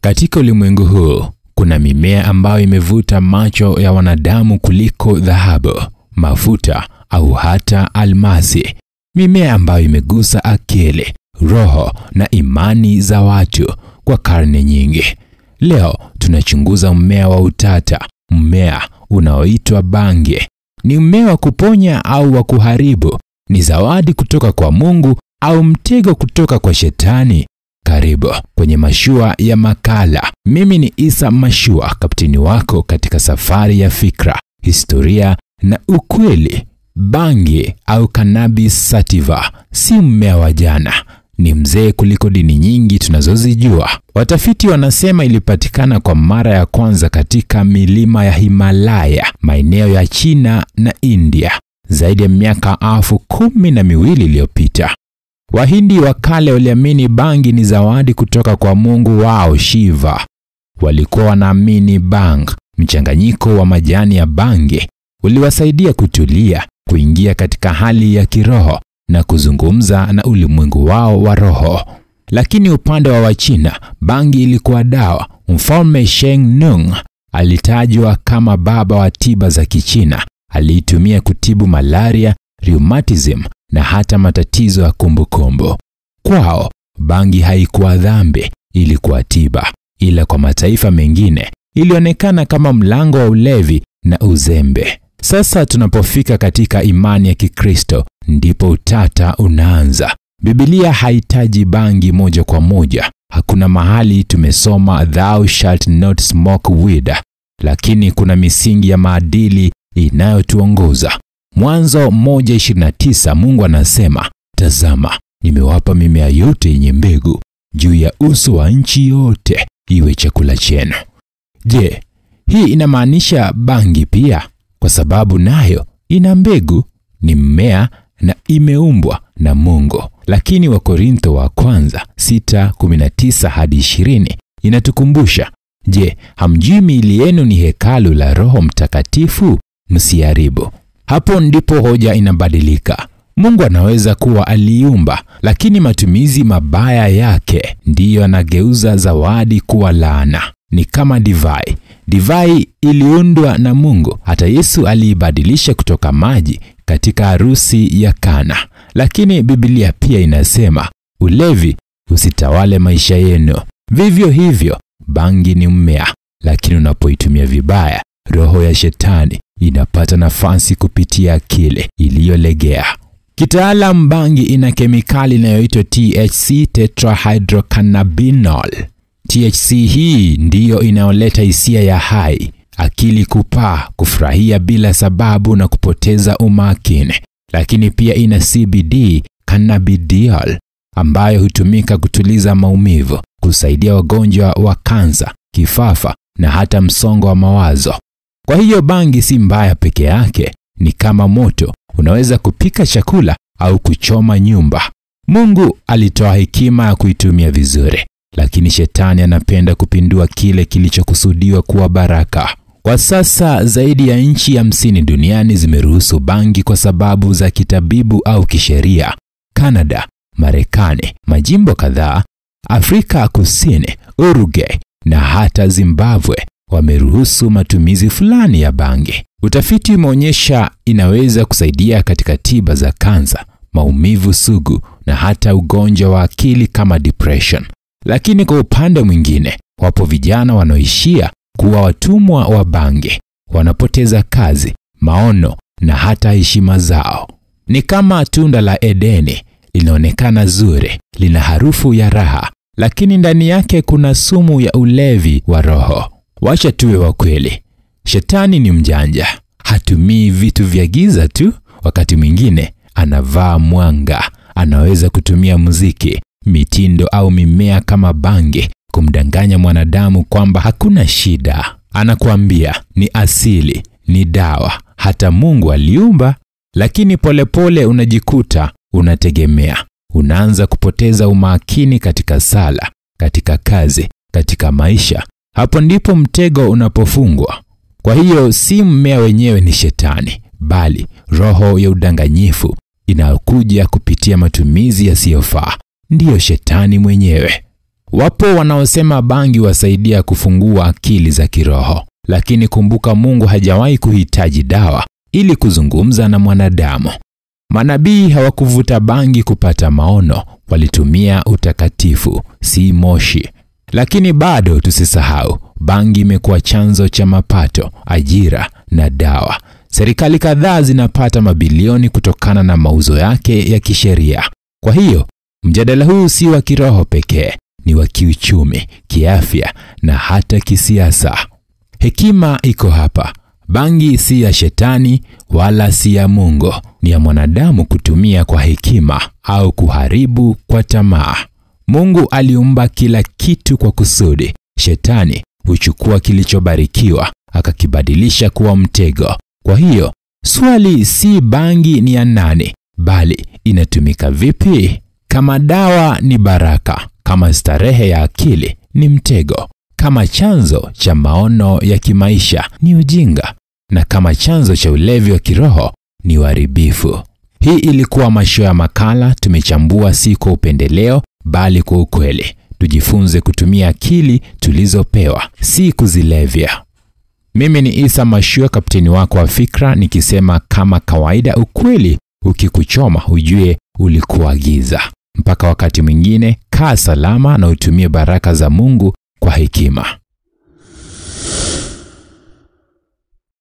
Katika ulimwengu huu, kuna mimea ambayo imevuta macho ya wanadamu kuliko dhahabu, mafuta au hata almasi. Mimea ambayo imegusa akili, roho na imani za watu kwa karne nyingi. Leo tunachunguza mmea wa utata, mmea unaoitwa bangi. Ni mmea wa kuponya au wa kuharibu? Ni zawadi kutoka kwa Mungu au mtego kutoka kwa Shetani? Karibu kwenye mashua ya makala. Mimi ni Isa Mashua, kapteni wako katika safari ya fikra, historia na ukweli. Bangi au cannabis sativa si mmea wa jana. Ni mzee kuliko dini nyingi tunazozijua. Watafiti wanasema ilipatikana kwa mara ya kwanza katika milima ya Himalaya, maeneo ya China na India, zaidi ya miaka 12,000 iliyopita. Wahindi wa kale waliamini bangi ni zawadi kutoka kwa Mungu wao Shiva. Walikuwa wanaamini bang, mchanganyiko wa majani ya bangi, uliwasaidia kutulia, kuingia katika hali ya kiroho na kuzungumza na ulimwengu wao wa roho. Lakini upande wa Wachina, bangi ilikuwa dawa. Mfalme Sheng Nung alitajwa kama baba wa tiba za Kichina. Aliitumia kutibu malaria, rheumatism na hata matatizo ya kumbukumbu. Kwao, bangi haikuwa dhambi, ilikuwa tiba. Ila kwa mataifa mengine, ilionekana kama mlango wa ulevi na uzembe. Sasa tunapofika katika imani ya Kikristo, ndipo utata unaanza. Biblia haitaji bangi moja kwa moja. Hakuna mahali tumesoma thou shalt not smoke weed, lakini kuna misingi ya maadili inayotuongoza. Mwanzo 1:29, Mungu anasema, tazama, nimewapa mimea yote yenye mbegu juu ya uso wa nchi yote iwe chakula chenu. Je, hii inamaanisha bangi pia? Kwa sababu nayo ina mbegu, ni mmea na imeumbwa na Mungu. Lakini Wakorintho wa kwanza 6:19-20 inatukumbusha, je, hamjui miili yenu ni hekalu la Roho Mtakatifu? Msiharibu. Hapo ndipo hoja inabadilika. Mungu anaweza kuwa aliumba, lakini matumizi mabaya yake ndiyo yanageuza zawadi kuwa laana. Ni kama divai. Divai iliundwa na Mungu. Hata Yesu aliibadilisha kutoka maji katika harusi ya Kana. Lakini Biblia pia inasema, ulevi usitawale maisha yenu. Vivyo hivyo, bangi ni mmea, lakini unapoitumia vibaya, roho ya Shetani inapata nafasi kupitia akili iliyolegea. Kitaalam, bangi ina kemikali inayoitwa THC, tetrahydrocannabinol. THC hii ndiyo inayoleta hisia ya hai, akili kupaa, kufurahia bila sababu na kupoteza umakini. Lakini pia ina CBD, cannabidiol, ambayo hutumika kutuliza maumivu, kusaidia wagonjwa wa kansa, kifafa na hata msongo wa mawazo. Kwa hiyo bangi si mbaya peke yake, ni kama moto, unaweza kupika chakula au kuchoma nyumba. Mungu alitoa hekima ya kuitumia vizuri, lakini Shetani anapenda kupindua kile kilichokusudiwa kuwa baraka. Kwa sasa zaidi ya nchi 50 duniani zimeruhusu bangi kwa sababu za kitabibu au kisheria. Canada, Marekani, majimbo kadhaa, Afrika Kusini, Uruguay na hata Zimbabwe wameruhusu matumizi fulani ya bangi. Utafiti umeonyesha inaweza kusaidia katika tiba za kansa, maumivu sugu na hata ugonjwa wa akili kama depression. Lakini kwa upande mwingine, wapo vijana wanaoishia kuwa watumwa wa bangi, wanapoteza kazi, maono na hata heshima zao. Ni kama tunda la Edeni, linaonekana zuri, lina harufu ya raha, lakini ndani yake kuna sumu ya ulevi wa roho. Wacha tuwe wa kweli. Shetani ni mjanja. Hatumii vitu vya giza tu, wakati mwingine anavaa mwanga. Anaweza kutumia muziki, mitindo au mimea kama bangi kumdanganya mwanadamu kwamba hakuna shida. Anakuambia ni asili, ni dawa, hata Mungu aliumba. Lakini polepole unajikuta unategemea. Unaanza kupoteza umakini katika sala, katika kazi, katika maisha. Hapo ndipo mtego unapofungwa. Kwa hiyo si mmea wenyewe ni Shetani, bali roho ya udanganyifu inayokuja kupitia matumizi yasiyofaa. Ndiyo Shetani mwenyewe. Wapo wanaosema bangi wasaidia kufungua akili za kiroho, lakini kumbuka Mungu hajawahi kuhitaji dawa ili kuzungumza na mwanadamu. Manabii hawakuvuta bangi kupata maono, walitumia utakatifu, si moshi. Lakini bado tusisahau, bangi imekuwa chanzo cha mapato, ajira na dawa. Serikali kadhaa zinapata mabilioni kutokana na mauzo yake ya kisheria. Kwa hiyo, mjadala huu si wa kiroho pekee, ni wa kiuchumi, kiafya na hata kisiasa. Hekima iko hapa. Bangi si ya shetani wala si ya Mungu, ni ya mwanadamu kutumia kwa hekima au kuharibu kwa tamaa. Mungu aliumba kila kitu kwa kusudi. Shetani huchukua kilichobarikiwa akakibadilisha kuwa mtego. Kwa hiyo, swali si bangi ni ya nani, bali inatumika vipi? Kama dawa ni baraka, kama starehe ya akili ni mtego, kama chanzo cha maono ya kimaisha ni ujinga, na kama chanzo cha ulevi wa kiroho ni uharibifu. Hii ilikuwa Mashua ya Makala. Tumechambua si kwa upendeleo, bali kwa ukweli. Tujifunze kutumia akili tulizopewa, si kuzilevya. Mimi ni Isa Mashua, kapteni wako wa fikra, nikisema kama kawaida, ukweli ukikuchoma ujue ulikuwa giza. Mpaka wakati mwingine, kaa salama na utumie baraka za Mungu kwa hekima.